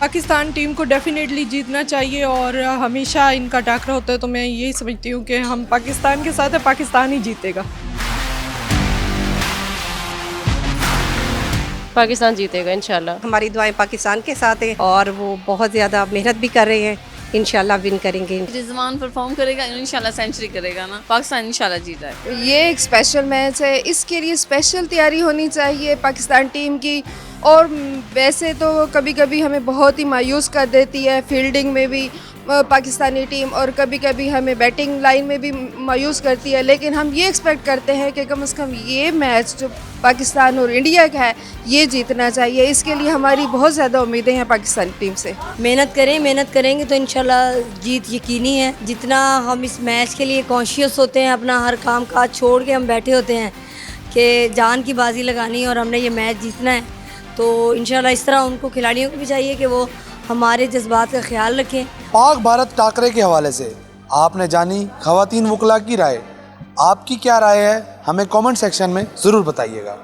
Pakistan team کو definitely جیتنا چاہیے اور ہمیشہ ان کا ٹاکرا ہوتا ہے، تو میں یہی سمجھتی ہوں کہ ہم پاکستان کے ساتھ ہیں، پاکستان ہی جیتے گا۔ پاکستان جیتے گا انشاءاللہ۔ ہماری دعائیں پاکستان کے ساتھ ہیں اور وہ بہت زیادہ محنت بھی کر رہے ہیں، انشاءاللہ ون کریں گے۔ رضوان پرفارم کرے گا انشاءاللہ سینچری کرے گا نا، پاکستان انشاءاللہ جیت جائے گا۔ یہ ایک اسپیشل میچ ہے، اس کے لیے اسپیشل تیاری ہونی چاہیے پاکستان ٹیم کی، اور ویسے تو کبھی کبھی ہمیں بہت ہی مایوس کر دیتی ہے فیلڈنگ میں بھی پاکستانی ٹیم، اور کبھی کبھی ہمیں بیٹنگ لائن میں بھی مایوس کرتی ہے، لیکن ہم یہ ایکسپیکٹ کرتے ہیں کہ کم از کم یہ میچ جو پاکستان اور انڈیا کا ہے یہ جیتنا چاہیے۔ اس کے لیے ہماری بہت زیادہ امیدیں ہیں پاکستانی ٹیم سے۔ محنت کریں گے تو انشاءاللہ جیت یقینی ہے۔ جتنا ہم اس میچ کے لیے کانشیس ہوتے ہیں، اپنا ہر کام کاج چھوڑ کے ہم بیٹھے ہوتے ہیں کہ جان کی بازی لگانی ہے اور ہم نے یہ میچ جیتنا ہے، تو انشاءاللہ اس طرح ان کو کھلاڑیوں کو بھی چاہیے کہ وہ ہمارے جذبات کا خیال رکھیں۔ پاک بھارت ٹاکرے کے حوالے سے آپ نے جانی خواتین وکلاء کی رائے، آپ کی کیا رائے ہے ہمیں کامنٹ سیکشن میں ضرور بتائیے گا۔